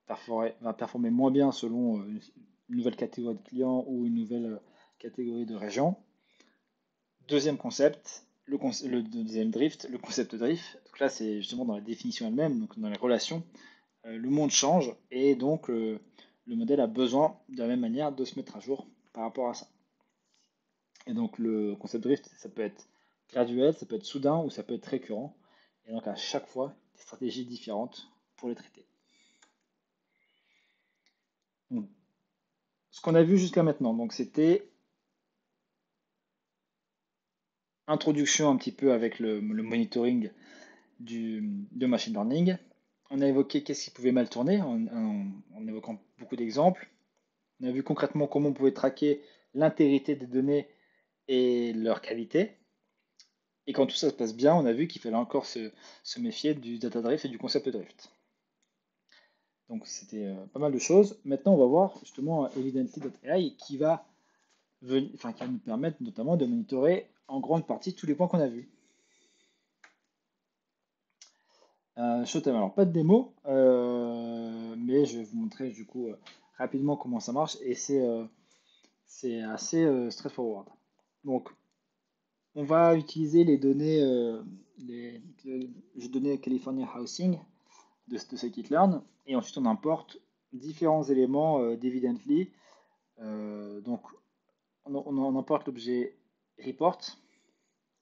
performer moins bien selon une nouvelle catégorie de clients ou une nouvelle catégorie de région. Deuxième concept, le deuxième drift, le concept drift. Donc là, c'est justement dans la définition elle-même, donc dans les relations. Le monde change et donc le modèle a besoin de la même manière de se mettre à jour par rapport à ça. Et donc le concept drift, ça peut être graduel, ça peut être soudain ou ça peut être récurrent. Et donc à chaque fois, des stratégies différentes pour les traiter. Donc, ce qu'on a vu jusqu'à maintenant, donc c'était introduction un petit peu avec le monitoring de machine learning. On a évoqué qu'est-ce qui pouvait mal tourner en évoquant beaucoup d'exemples. On a vu concrètement comment on pouvait traquer l'intégrité des données et leur qualité. Et quand tout ça se passe bien, on a vu qu'il fallait encore se méfier du data drift et du concept drift. Donc c'était pas mal de choses. Maintenant, on va voir justement Evidently.ai qui va nous permettre notamment de monitorer en grande partie tous les points qu'on a vus. Showtime, alors pas de démo, mais je vais vous montrer du coup rapidement comment ça marche et c'est assez straightforward. Donc on va utiliser les données, les données California Housing de scikit-learn et ensuite on importe différents éléments d'Evidently. Donc on importe l'objet report,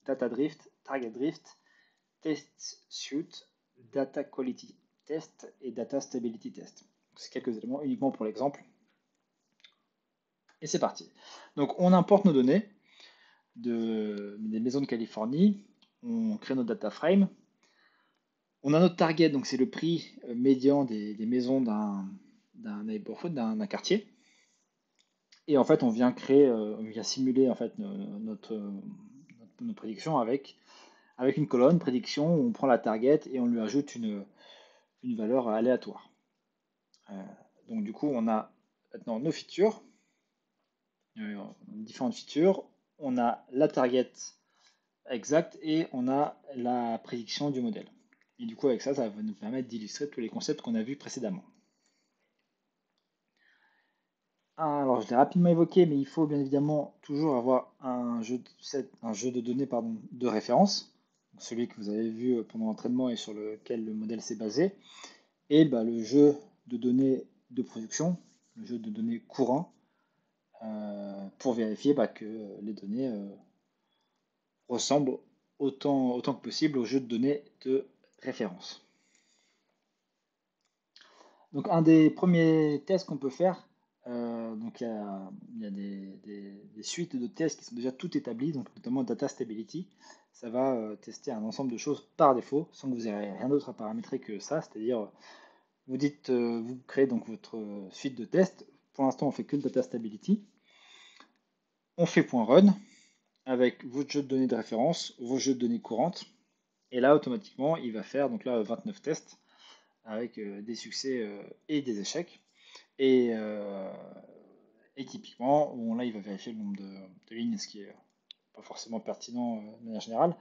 data drift, target drift, test suite, data quality test et data stability test. C'est quelques éléments uniquement pour l'exemple. Et c'est parti. Donc on importe nos données des maisons de Californie, on crée notre data frame, on a notre target, donc c'est le prix médian des maisons d'un neighborhood, d'un quartier. Et en fait, on vient simuler en fait notre prédiction avec une colonne prédiction où on prend la target et on lui ajoute une valeur aléatoire. Donc du coup, on a maintenant nos features, différentes features. On a la target exacte et on a la prédiction du modèle. Et du coup, avec ça, ça va nous permettre d'illustrer tous les concepts qu'on a vus précédemment. Alors, je l'ai rapidement évoqué, mais il faut bien évidemment toujours avoir un jeu de données pardon, de référence, celui que vous avez vu pendant l'entraînement et sur lequel le modèle s'est basé, et bah, le jeu de données de production, le jeu de données courant, pour vérifier bah, que les données ressemblent autant que possible au jeu de données de référence. Donc, un des premiers tests qu'on peut faire, donc il y a des suites de tests qui sont déjà toutes établies, donc notamment Data Stability. Ça va tester un ensemble de choses par défaut, sans que vous ayez rien d'autre à paramétrer que ça. C'est-à-dire, vous créez donc votre suite de tests. Pour l'instant, on fait que le Data Stability. On fait .run avec votre jeu de données de référence, vos jeux de données courantes. Et là, automatiquement, il va faire donc là 29 tests avec des succès et des échecs. Et, euh, et typiquement, là, il va vérifier le nombre de lignes, ce qui est pas forcément pertinent de manière générale,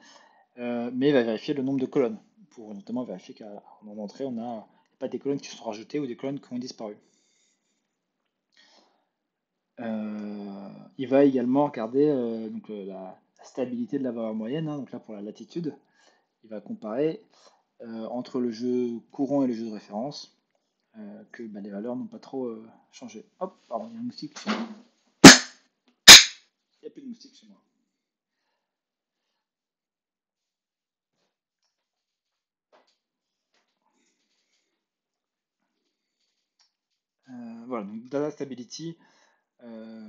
mais il va vérifier le nombre de colonnes, pour notamment vérifier qu'à un moment d'entrée, on n'a pas des colonnes qui sont rajoutées ou des colonnes qui ont disparu. Il va également regarder donc, la stabilité de la valeur moyenne, hein, donc là pour la latitude, il va comparer entre le jeu courant et le jeu de référence, que bah, les valeurs n'ont pas trop changé. Hop, pardon, il y a un moustique. Il n'y a plus de moustiques chez moi. Voilà, donc Data Stability, euh,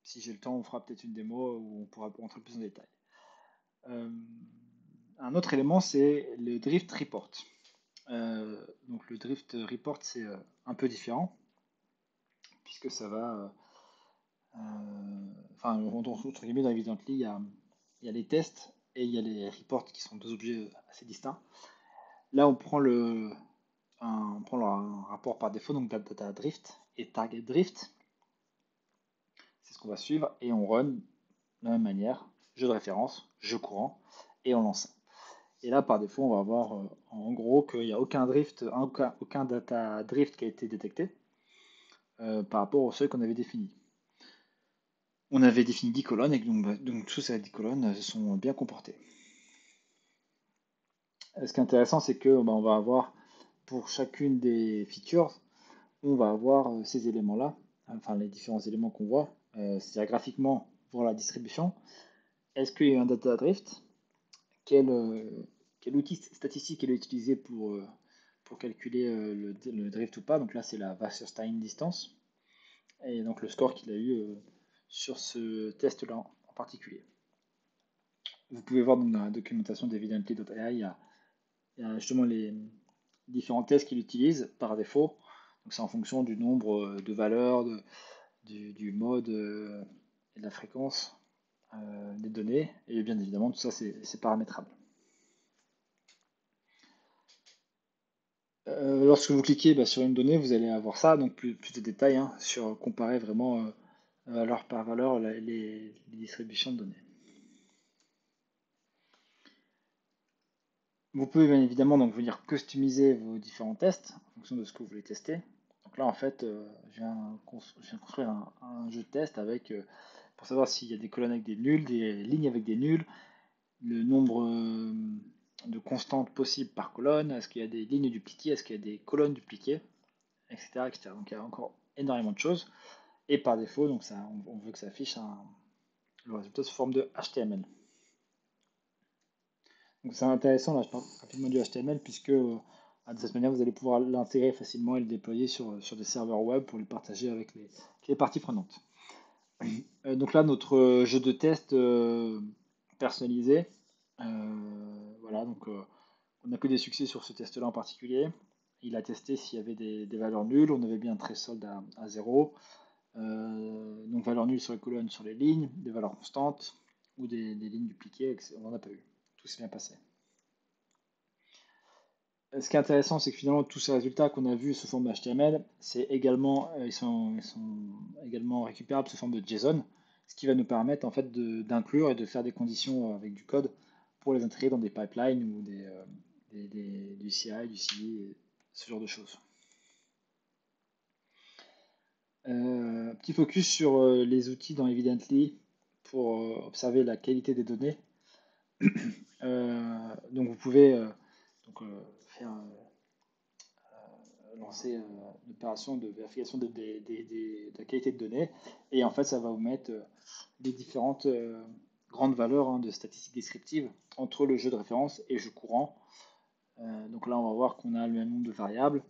si j'ai le temps, on fera peut-être une démo où on pourra rentrer plus en détail. Euh, un autre élément, c'est le Drift Report. Donc le Drift Report, c'est un peu différent, puisque ça va... enfin, entre guillemets, dans Evidently, il y a les tests et il y a les reports qui sont deux objets assez distincts. Là, on prend un rapport par défaut, donc Data Drift et Target Drift. C'est ce qu'on va suivre et on run de la même manière, jeu de référence, jeu courant, et on lance ça. Et là, par défaut, on va voir en gros qu'il n'y a aucun data drift qui a été détecté par rapport au seuil qu'on avait défini. On avait défini 10 colonnes et donc toutes ces 10 colonnes se sont bien comportées. Ce qui est intéressant, c'est que on va avoir pour chacune des features, on va avoir ces éléments-là, enfin les différents éléments qu'on voit, c'est-à-dire graphiquement pour la distribution. Est-ce qu'il y a eu un data drift? Quel outil statistique est utilisé pour calculer le drift ou pas? Donc là, c'est la Wasserstein distance et donc le score qu'il a eu sur ce test-là en particulier. Vous pouvez voir dans la documentation d'Evidently.ai, il y a justement les différents tests qu'il utilise par défaut. Donc c'est en fonction du nombre de valeurs, du mode et de la fréquence des données. Et bien évidemment, tout ça, c'est paramétrable. Lorsque vous cliquez sur une donnée, vous allez avoir ça, donc plus de détails sur comparer vraiment valeur par valeur les distributions de données. Vous pouvez bien évidemment donc venir customiser vos différents tests en fonction de ce que vous voulez tester. Donc là en fait, je viens construire un jeu de test avec pour savoir s'il y a des colonnes avec des nuls, des lignes avec des nuls, le nombre de constantes possibles par colonne, est-ce qu'il y a des lignes dupliquées, est-ce qu'il y a des colonnes dupliquées, etc., etc. Donc il y a encore énormément de choses. Et par défaut, donc ça, on veut que ça affiche le résultat sous forme de HTML. Donc c'est intéressant, là je parle rapidement du HTML, puisque de cette manière vous allez pouvoir l'intégrer facilement et le déployer sur des serveurs web pour le partager avec les parties prenantes. Donc là, notre jeu de test personnalisé, voilà, donc on n'a que des succès sur ce test-là en particulier. Il a testé s'il y avait des valeurs nulles, on avait bien un threshold à 0. Donc valeur nulle sur les colonnes, sur les lignes, des valeurs constantes ou des lignes dupliquées, on n'en a pas eu. Tout s'est bien passé. Ce qui est intéressant, c'est que finalement tous ces résultats qu'on a vus sous forme HTML, ils sont également récupérables sous forme de JSON, ce qui va nous permettre en fait d'inclure et de faire des conditions avec du code pour les intégrer dans des pipelines ou du CI, du CI, ce genre de choses. Petit focus sur les outils dans Evidently pour observer la qualité des données. Donc vous pouvez donc, faire lancer une opération de vérification de la qualité de données et en fait ça va vous mettre les différentes grandes valeurs de statistiques descriptives entre le jeu de référence et le jeu courant. Donc là on va voir qu'on a le même nombre de variables,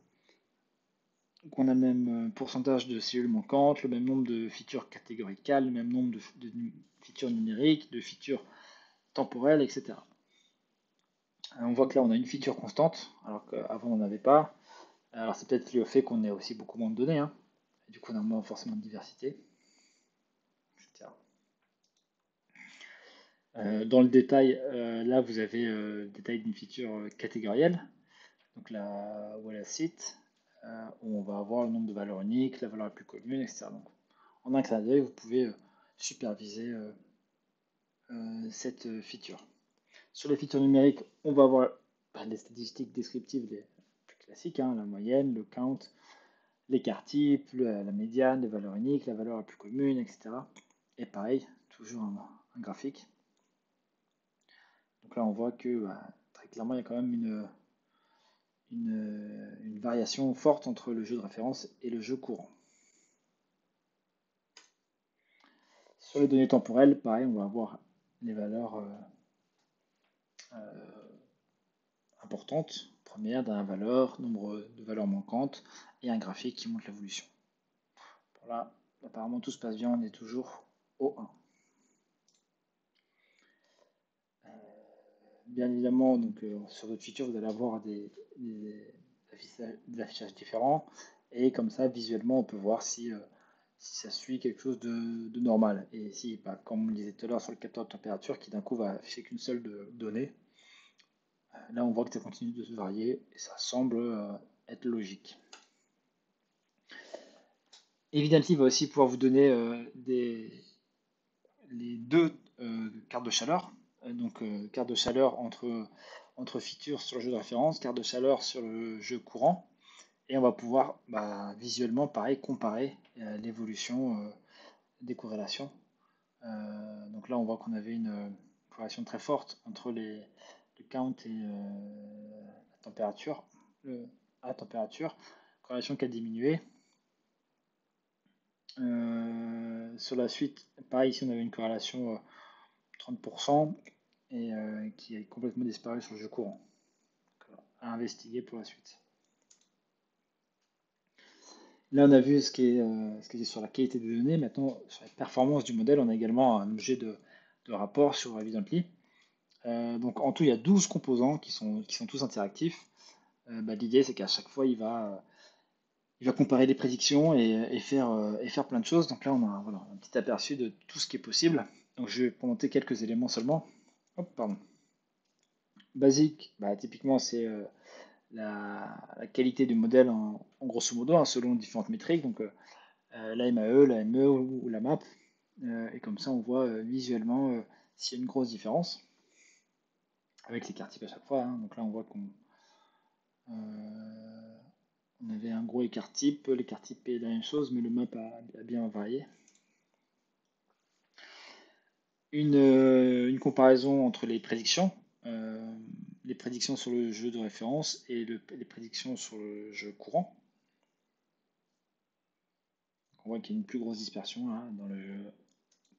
qu'on a le même pourcentage de cellules manquantes, le même nombre de features catégoricales, le même nombre de features numériques, de features temporelles, etc. On voit que là on a une feature constante, alors qu'avant on n'en avait pas. Alors c'est peut-être lié au fait qu'on ait aussi beaucoup moins de données, hein. Du coup on a moins forcément de diversité, etc. Dans le détail, là vous avez le détail d'une feature catégorielle, donc là voilà site, où on va avoir le nombre de valeurs uniques, la valeur la plus commune, etc. Donc, en un clin d'œil, vous pouvez superviser cette feature. Sur les features numériques, on va avoir les statistiques descriptives les plus classiques, hein, la moyenne, le count, l'écart type, la médiane, les valeurs uniques, la valeur la plus commune, etc. Et pareil, toujours un graphique. Donc là, on voit que très clairement, il y a quand même une variation forte entre le jeu de référence et le jeu courant. Sur les données temporelles, pareil, on va avoir les valeurs importantes, première, dernière valeur, nombre de valeurs manquantes, et un graphique qui montre l'évolution. Voilà, apparemment tout se passe bien, on est toujours au 1. Bien évidemment, donc, sur votre feature, vous allez avoir des affichages différents, et comme ça, visuellement, on peut voir si ça suit quelque chose de normal. Et si, comme on le disait tout à l'heure sur le capteur de température, qui d'un coup va afficher qu'une seule donnée, là on voit que ça continue de se varier et ça semble être logique. Evidently va aussi pouvoir vous donner les deux cartes de chaleur. Donc carte de chaleur entre features sur le jeu de référence, carte de chaleur sur le jeu courant. Et on va pouvoir visuellement, pareil, comparer l'évolution des corrélations. Donc là, on voit qu'on avait une corrélation très forte entre le count et la température. À la température, corrélation qui a diminué. Sur la suite, pareil, ici on avait une corrélation 30% et qui est complètement disparu sur le jeu courant. Donc, à investiguer pour la suite. Là, on a vu ce qui est sur la qualité des données. Maintenant, sur la performance du modèle, on a également un objet de rapport sur Evidently. Donc en tout, il y a 12 composants qui sont tous interactifs. L'idée, c'est qu'à chaque fois, il va comparer les prédictions et faire plein de choses. Donc là, on a voilà, un petit aperçu de tout ce qui est possible. Donc je vais commenter quelques éléments seulement. Hop, pardon. Basique, typiquement, c'est la qualité du modèle en grosso modo, hein, selon différentes métriques. Donc la MAE, la ME ou la MAP. Et comme ça, on voit visuellement s'il y a une grosse différence avec l'écart type à chaque fois, hein. Donc là, on voit qu'on avait un gros écart type. L'écart type est la même chose, mais le map a bien varié. Une comparaison entre les prédictions sur le jeu de référence et les prédictions sur le jeu courant. On voit qu'il y a une plus grosse dispersion là, dans le jeu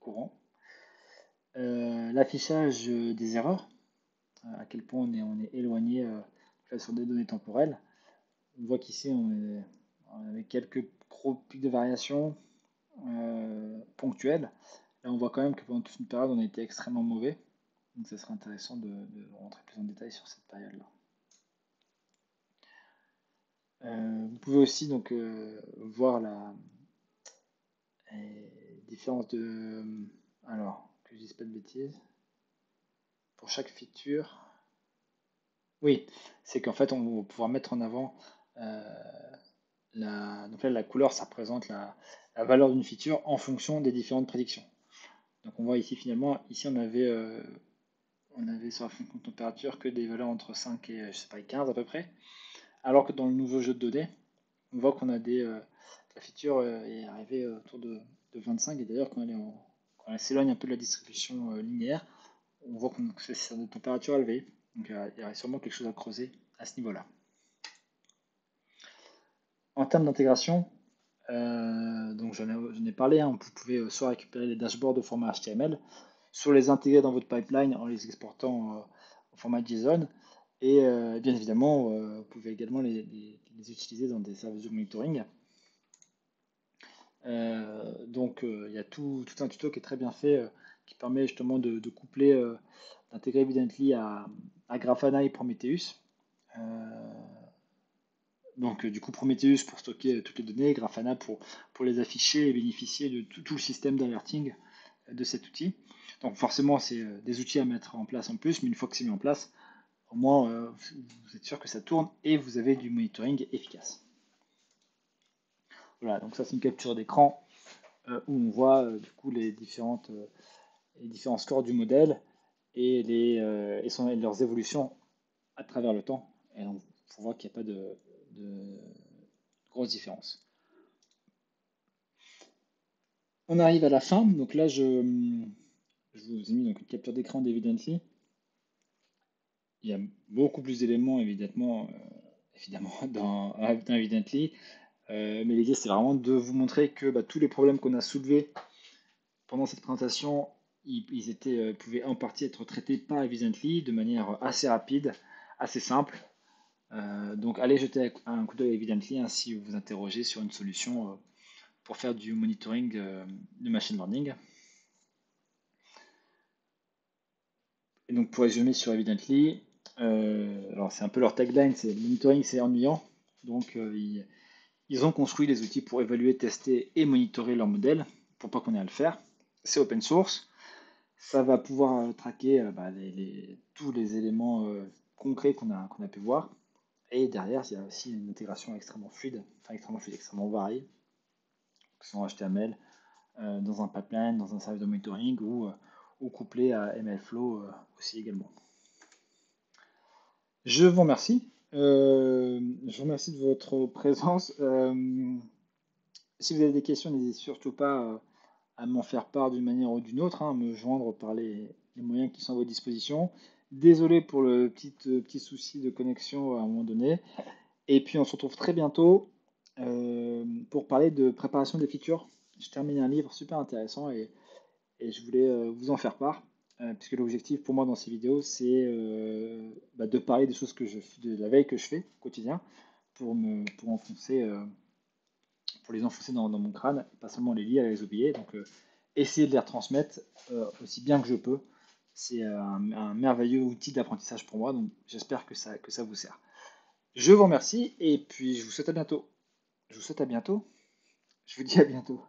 courant. L'affichage des erreurs, à quel point on est éloigné sur des données temporelles. On voit qu'ici on avait quelques gros pics de variation ponctuels. Là on voit quand même que pendant toute une période on a été extrêmement mauvais. Donc ça serait intéressant de rentrer plus en détail sur cette période-là. Vous pouvez aussi donc voir la différence de... alors, que je dise pas de bêtises. Pour chaque feature... Oui, c'est qu'en fait, on va pouvoir mettre en avant donc là, la couleur, ça représente la valeur d'une feature en fonction des différentes prédictions. Donc on voit ici finalement, ici on avait sur la fonction de température que des valeurs entre 5 et je sais pas, 15 à peu près. Alors que dans le nouveau jeu de données, on voit qu'on a des la feature est arrivée autour de 25, et d'ailleurs quand elle s'éloigne un peu de la distribution linéaire, on voit que c'est sur des températures élevées. Donc il y a sûrement quelque chose à creuser à ce niveau-là. En termes d'intégration, donc j'en ai parlé, hein, vous pouvez soit récupérer les dashboards au format HTML, soit les intégrer dans votre pipeline en les exportant au format JSON. Et bien évidemment, vous pouvez également les utiliser dans des services de monitoring. Donc il y a tout un tuto qui est très bien fait, qui permet justement de coupler, d'intégrer Evidently à Grafana et Prometheus. Donc du coup Prometheus pour stocker toutes les données, Grafana pour les afficher et bénéficier de tout le système d'alerting de cet outil. Donc forcément c'est des outils à mettre en place en plus, mais une fois que c'est mis en place, au moins vous êtes sûr que ça tourne et vous avez du monitoring efficace. Voilà, donc ça c'est une capture d'écran où on voit du coup les différents scores du modèle et leurs évolutions à travers le temps. Et donc, on voit qu'il n'y a pas de grosse différence. On arrive à la fin. Donc là, je vous ai mis donc une capture d'écran d'Evidently. Il y a beaucoup plus d'éléments, évidemment, dans Evidently. Mais l'idée, c'est vraiment de vous montrer que tous les problèmes qu'on a soulevés pendant cette présentation, ils pouvaient en partie être traités par Evidently de manière assez rapide, assez simple. Donc allez jeter un coup d'œil à Evidently si vous vous interrogez sur une solution pour faire du monitoring de machine learning. Et donc pour résumer sur Evidently, alors c'est un peu leur tagline, c'est le monitoring c'est ennuyant. Donc ils ont construit des outils pour évaluer, tester et monitorer leur modèle pour pas qu'on ait à le faire. C'est open source. Ça va pouvoir traquer tous les éléments concrets qu'on a pu voir. Et derrière, il y a aussi une intégration extrêmement fluide, extrêmement variée, que ce soit en HTML, dans un pipeline, dans un service de monitoring ou couplé à MLflow aussi également. Je vous remercie. Je vous remercie de votre présence. Si vous avez des questions, n'hésitez surtout pas à m'en faire part d'une manière ou d'une autre, à me joindre par les moyens qui sont à votre disposition. Désolé pour le petit souci de connexion à un moment donné. Et puis on se retrouve très bientôt pour parler de préparation des features. Je termine un livre super intéressant et je voulais vous en faire part, puisque l'objectif pour moi dans ces vidéos, c'est de parler des choses de la veille que je fais au quotidien pour les enfoncer dans mon crâne, pas seulement les lire et les oublier. Donc essayer de les retransmettre aussi bien que je peux. C'est un merveilleux outil d'apprentissage pour moi, donc j'espère que ça vous sert. Je vous remercie et puis je vous souhaite à bientôt. Je vous souhaite à bientôt. Je vous dis à bientôt.